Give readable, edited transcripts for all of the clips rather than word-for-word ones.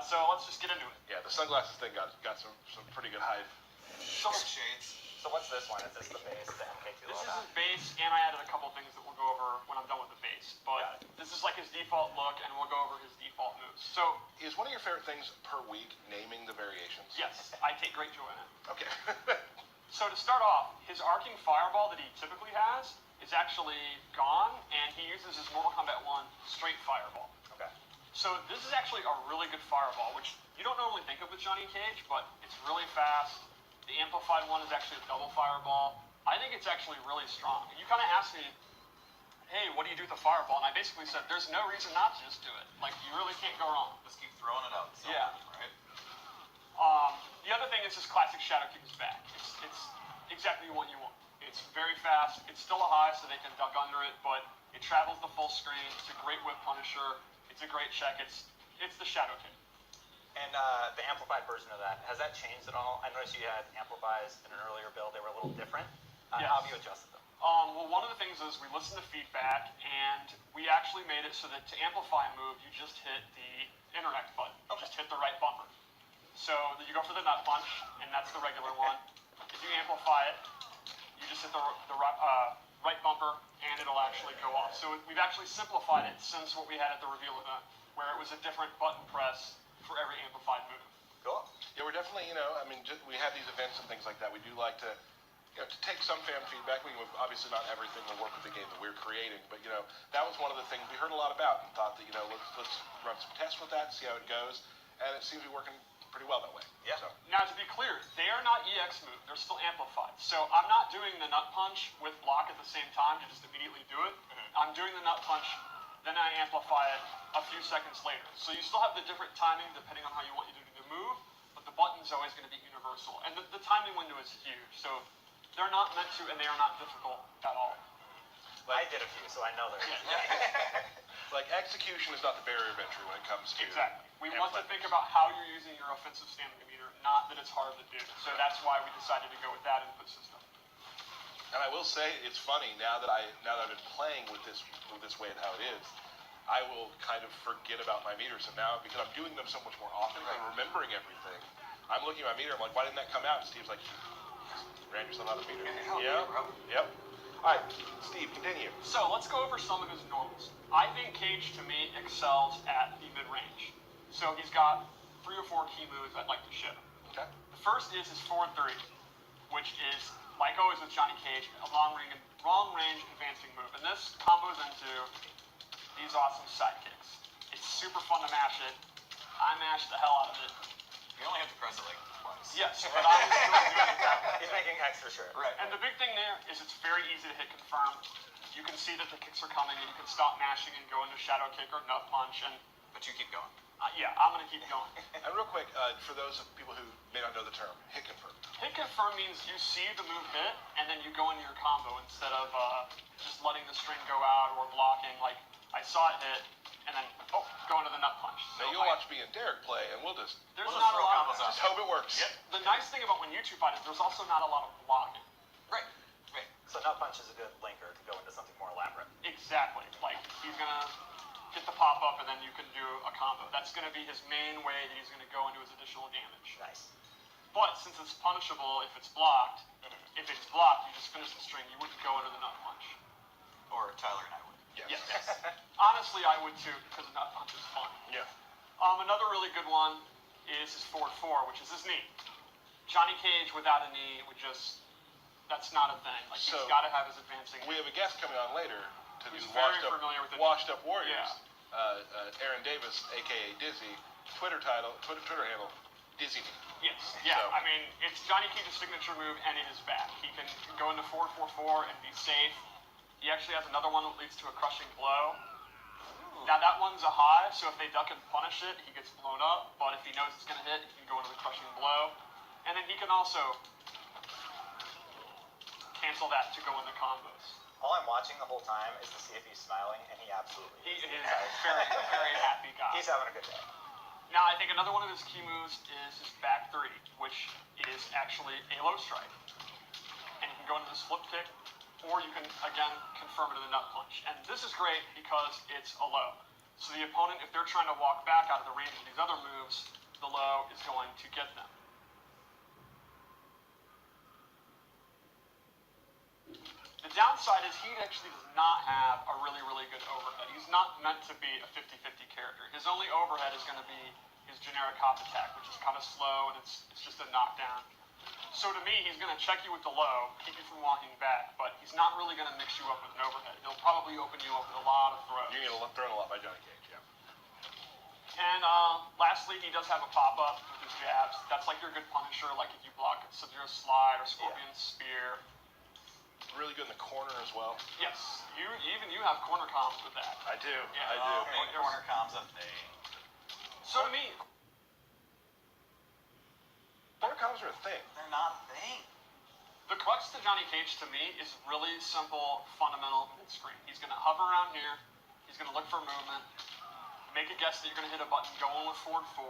So let's just get into it. Yeah, the sunglasses thing got some pretty good hype. So, Shades. So what's this one? Is this the base, the MK2? this is his base, and I added a couple things that we'll go over when I'm done with the base. But this is like his default look, and we'll go over his default moves. So, Is one of your favorite things per week naming the variations? yes, I take great joy in it. Okay. So to start off, his arcing fireball that he typically has is actually gone, and he uses his Mortal Kombat 1 straight fireball. Okay. So this is actually a really good fireball, which you don't normally think of with Johnny Cage, but it's really fast. The amplified one is actually a double fireball. I think it's actually really strong. You kind of asked me, hey, what do you do with the fireball? And I basically said, there's no reason not to just do it. Like, you really can't go wrong. Just keep throwing it out. So Yeah. Right? The other thing is his classic shadow kick is back. It's exactly what you want. It's very fast. It's still a high, so they can duck under it, but it travels the full screen. It's a great whip punisher. It's a great check. It's the shadow kick. And the amplified version of that, has that changed at all? I noticed you had amplifies in an earlier build. They were a little different. Yes. How have you adjusted them? Well, one of the things is we listened to feedback, and we actually made it so that to amplify a move, you just hit the interact button. You just hit the right bumper. So you go for the nut punch, and that's the regular one. If you amplify it, you just hit the right bumper, and it'll actually go off. So we've actually simplified it since what we had at the reveal event, where it was a different button press for every amplified move. Cool. Yeah, we're definitely, we have these events and things like that. We do like to, to take some fan feedback. Obviously not everything will work with the game that we're creating, but, that was one of the things we heard a lot about and thought that, let's run some tests with that, see how it goes, and it seems to be working pretty well that way. Yeah. So. Now, to be clear, they are not EX moves. They're still amplified. So I'm not doing the nut punch with block at the same time to just immediately do it. I'm doing the nut punch, then I amplify it a few seconds later. So you still have the different timing depending on how you want you to do the move, but the button's always going to be universal. And the timing window is huge. So they're not meant to, and they are not difficult at all. I did a few, so I know they're Like, execution is not the barrier of entry when it comes to... Exactly. We want to think about how you're using your offensive stamina meter, not that it's hard to do. So that's why we decided to go with that input system. And I will say, it's funny, now that I've been playing with this way and how it is, I will kind of forget about my meters. And now, because I'm doing them so much more often and remembering everything, I'm looking at my meter, I'm like, why didn't that come out? And Steve's like, you ran yourself out of the meter. Yeah. Yep. All right, Steve, continue. So let's go over some of his normals. I think Cage, to me, excels at the mid-range. So he's got 3 or 4 key moves I'd like to show. Okay. The first is his forward 30, which is, like always with Johnny Cage, a long-range advancing move. And this combos into these awesome sidekicks. It's super fun to mash it. I mash the hell out of it. You only have to press it like twice. Yes, but I was doing it that way. He's making extra sure. Right. And the big thing there is it's very easy to hit confirm. You can see that the kicks are coming, and you can stop mashing and go into shadow kick or nut punch. And But you keep going. yeah, I'm gonna keep going. And real quick, for those of people who may not know the term, hit confirm. Hit confirm means you see the move hit, and then you go into your combo instead of just letting the string go out or blocking. Like I saw it hit, and then go into the nut punch. Now you'll watch me and Derek play, and we'll just There's We'll not just a throw lot combos of out. just hope it works. Yep. The nice thing about when you two fight is there's also not a lot of blocking. Right. Right. So nut punch is a good linker to go into something more elaborate. Exactly. Like he's gonna get the pop up, and then you can do a combo. That's gonna be his main way that he's gonna go into his additional damage. Nice. But since it's punishable if it's blocked, if it's blocked, you just finish the string. You wouldn't go into the nut punch. Or Tyler and I would. Yes. Honestly, I would too, because the nut punch is fun. Yeah. Another really good one is his forward 4, which is his knee. Johnny Cage without a knee would just, that's not a thing. Like, So, he's got to have his advancing. We have a guest coming on later to do Who's very Washed familiar with the Up Warriors. Yeah. Aaron Davis, aka Dizzy, Twitter handle, Dizzy Knee. Yes, yeah. So- I mean, it's Johnny Cage's signature move, and it is back. He can go into 4-4-4 and be safe. He actually has another one that leads to a crushing blow. Now that one's a high, so if they duck and punish it, he gets blown up. But if he knows it's going to hit, he can go into the crushing blow. And then he can also cancel that to go into combos. All I'm watching the whole time is to see if he's smiling, and he absolutely He is. is a very happy guy. He's having a good day. Now, I think another one of his key moves is his back 3, which is actually a low strike. And you can go into this flip kick, or you can, again, confirm it to the nut punch. And this is great because it's a low. So the opponent, if they're trying to walk back out of the range of these other moves, the low is going to get them. The downside is he actually does not have a really, really good overhead. He's not meant to be a 50-50 character. His only overhead is going to be his generic hop attack, which is kind of slow, and it's just a knockdown. So to me, he's going to check you with the low, keep you from walking back, but he's not really going to mix you up with an overhead. He'll probably open you up with a lot of throws. You're going to throw a lot by Johnny Cage, yeah. And lastly, he does have a pop-up with his jabs. That's like your good Punisher, like if you block Sub-Zero Slide or Scorpion Spear. Really good in the corner as well. Yes, you have corner comms with that. I do. Yeah. I do. Hey, corner comms a thing. So to me, Corner comms are a thing. They're not a thing. the crux to Johnny Cage to me is really simple, fundamental mid-screen. He's going to hover around here. He's going to look for movement. Make a guess that you're going to hit a button going with forward 4.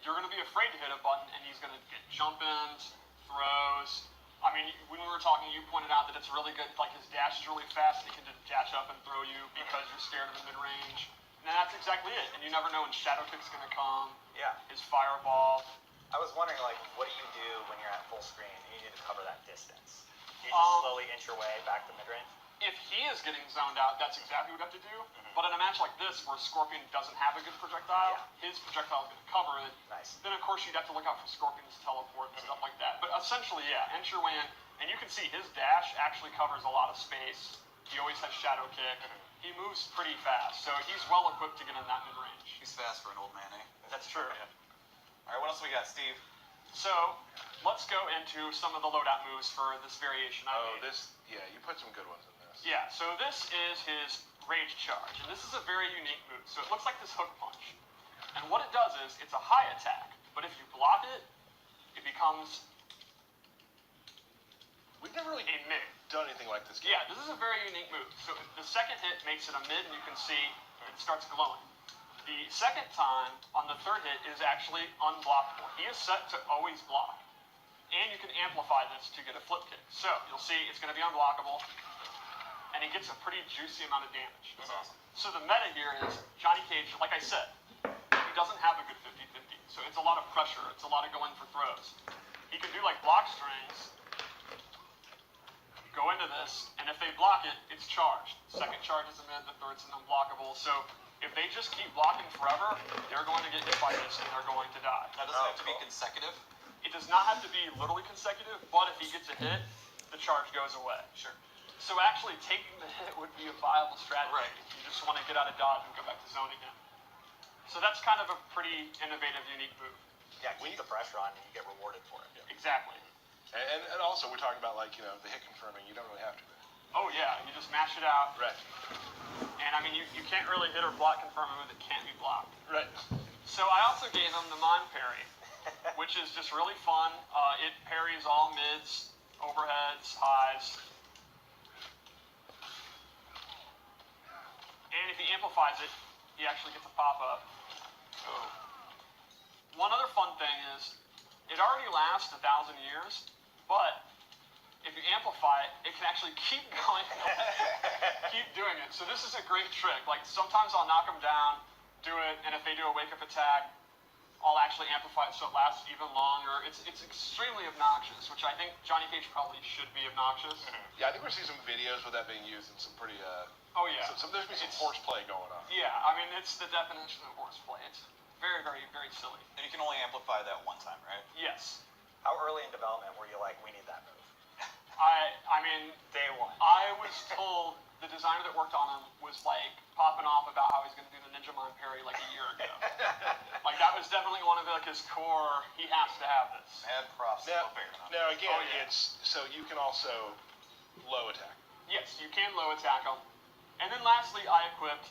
You're going to be afraid to hit a button, and he's going to get jump-ins, throws. I mean, when we were talking, you pointed out that it's really good. Like, his dash is really fast, and he can just dash up and throw you because you're scared of the mid-range. And that's exactly it. And you never know when Shadow Kick's going to come. Yeah. His Fireball. I was wondering, like, what do you do when you're at full screen and you need to cover that distance? Do you just slowly inch your way back to mid-range? If he is getting zoned out, that's exactly what you have to do. But in a match like this, where Scorpion doesn't have a good projectile, his projectile is going to cover it. Nice. Then, of course, you'd have to look out for Scorpion's teleport and stuff like that. But essentially, yeah, inch your way in. And you can see his dash actually covers a lot of space. He always has Shadow Kick. He moves pretty fast, so he's well equipped to get in that mid-range. He's fast for an old man, eh? That's true. All right, what else we got, Steve? So, let's go into some of the loadout moves for this variation I made. You put some good ones in this. Yeah, so this is his Rage Charge, and this is a very unique move. So it looks like this hook punch. And what it does is, it's a high attack, but if you block it, it becomes We've never really a mid. done anything like this game. Yeah, this is a very unique move. So the second hit makes it a mid, and you can see it starts glowing. The second time, on the third hit, is actually unblockable. He is set to always block. And you can amplify this to get a flip kick. So, you'll see it's going to be unblockable, and he gets a pretty juicy amount of damage. That's awesome. So the meta here is, Johnny Cage, like I said, he doesn't have a good 50-50. So it's a lot of pressure. It's a lot of going for throws. He can do like block strings, go into this, and if they block it, it's charged. Second charge is a mid, the third's an unblockable. So if they just keep blocking forever, they're going to get hit by this, and they're going to die. Now, does it have to be consecutive? It does not have to be literally consecutive, but if he gets a hit, the charge goes away. Sure. So actually taking the hit would be a viable strategy. Right. You just want to get out of dodge and go back to zoning him. So that's kind of a pretty innovative, unique move. Yeah, keep the pressure on and you get rewarded for it. Exactly. And also, we're talking about, like, the hit confirming. You don't really have to. Oh yeah, you just mash it out. Right. And I mean, you can't really hit or block confirm a move that can't be blocked. Right. So I also gave him the Mime Parry, which is just really fun. It parries all mids, overheads, highs. And if he amplifies it, he actually gets a pop-up. Oh. One other fun thing is, it already lasts 1,000 years, but if you amplify it, it can actually keep going, keep doing it. So this is a great trick. Like, sometimes I'll knock them down, do it, and if they do a wake-up attack, I'll actually amplify it so it lasts even longer. It's extremely obnoxious, which I think Johnny Cage probably should be obnoxious. Yeah, I think we're seeing some videos with that being used in some pretty, Oh yeah. there's been some horseplay going on. Yeah, I mean, it's the definition of horseplay. It's very, very, very silly. And you can only amplify that one time, right? Yes. How early in development were you like, we need that move? I mean, Day one. I was told the designer that worked on him was like popping off about how he's going to do the Ninja Mime Parry like a year ago. Like that was definitely one of his core. He has to have this. Mad props. Now again, Oh, yeah. it's so you can also low attack. Yes, you can low attack him. And then lastly, I equipped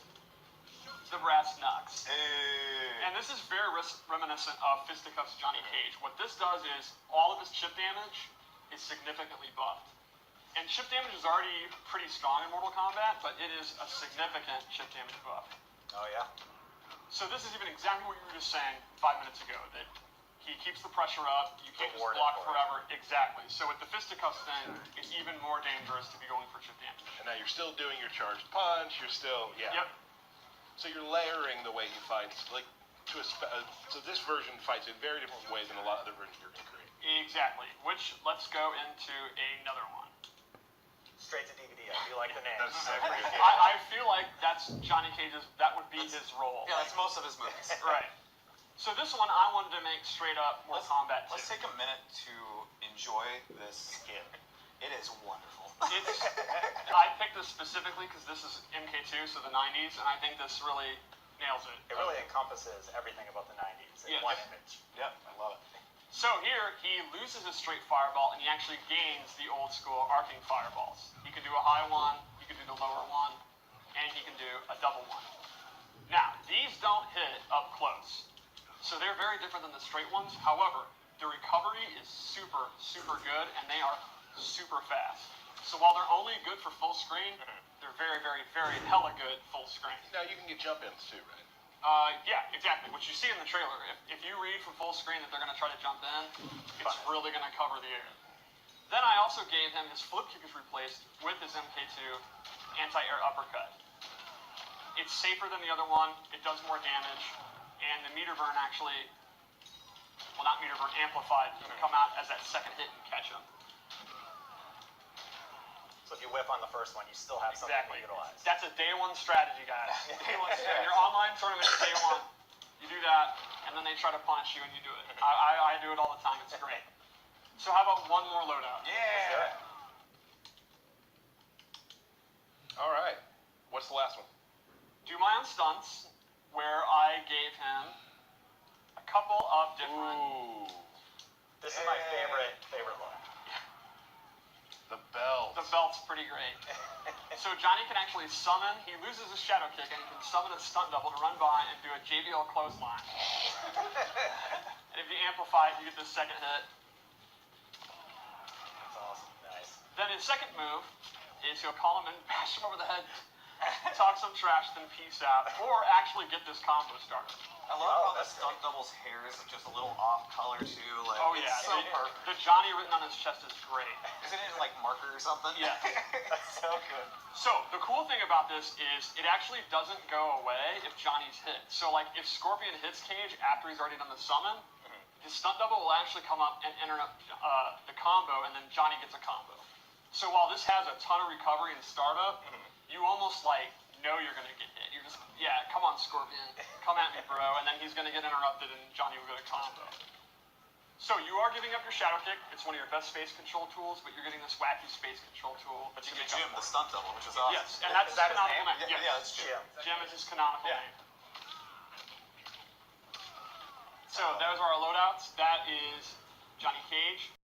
the Brass Knucks. Hey. And this is very reminiscent of Fisticuffs Johnny Cage. What this does is all of his chip damage is significantly buffed. And chip damage is already pretty strong in Mortal Kombat, but it is a significant chip damage buff. Oh yeah. So this is even exactly what you were just saying 5 minutes ago, that he keeps the pressure up, you can't just Rewarded block for it. forever. Exactly. So with the Fisticuffs thing, it's even more dangerous to be going for chip damage. And now you're still doing your charged punch. You're still Yep. So you're layering the way he fights, like so this version fights in very different ways than a lot of other versions you're going to create. Exactly. Which, let's go into another one. Straight to DVD. I do like the name. That's exactly it. I feel like that's Johnny Cage's, that would be his role. Yeah, that's most of his movies. Right. So this one I wanted to make straight up Mortal Kombat 2. Let's take a minute to enjoy this skin. It is wonderful. I picked this specifically because this is MK2, so the 90s, and I think this really nails it. It really encompasses everything about the 90s in Yeah. one image. Yep, I love it. So here, he loses his straight fireball, and he actually gains the old school arcing fireballs. He can do a high one, he can do the lower one, and he can do a double one. Now, these don't hit up close, so they're very different than the straight ones. However, the recovery is super, super good, and they are super fast. So while they're only good for full screen, they're very, very, very hella good full screen. Now you can get jump-ins too, right? Yeah, exactly. What you see in the trailer, if you read from full screen that they're going to try to jump in, it's really going to cover the air. Then I also gave him his flip kick is replaced with his MK2 anti-air uppercut. It's safer than the other one, it does more damage, and the meter burn actually, well not meter burn, amplified, can come out as that second hit and catch him. So if you whip on the first one, you still have something Exactly. to utilize. That's a day one strategy, guys. Day one strategy. Your online tournament, day one. You do that, and then they try to punish you, and you do it. I do it all the time. It's great. So how about one more loadout? Yeah. All right. What's the last one? Do my own stunts, where I gave him a couple of different. Ooh. This is my favorite look. The belt. The belt's pretty great. So Johnny can actually summon. He loses his shadow kick, and he can summon a stunt double to run by and do a JBL clothesline. And if you amplify it, you get the second hit. That's awesome. Nice. Then his second move is he'll call him and bash him over the head, talk some trash, then peace out, or actually get this combo started. I love how the stunt double's hair is just a little off color too. Like, Oh it's yeah, so the, perfect. the Johnny written on his chest is great. Isn't it like marker or something? Yeah. That's so good. So the cool thing about this is it actually doesn't go away if Johnny's hit. So like if Scorpion hits Cage after he's already done the summon, his stunt double will actually come up and interrupt the combo, and then Johnny gets a combo. So while this has a ton of recovery and startup, you almost like know you're gonna get hit. You're just, yeah, come on Scorpion, come at me bro, and then he's gonna get interrupted and Johnny will get a combo. So you are giving up your shadow kick. It's one of your best space control tools, but you're getting this wacky space control tool. But you to get make Jim, up the for it. stunt double, which is awesome. Yes, and that's Is his that his canonical name? name. Yeah, Yes. that's Jim. Jim is his canonical Yeah. name. So those are our loadouts. That is Johnny Cage.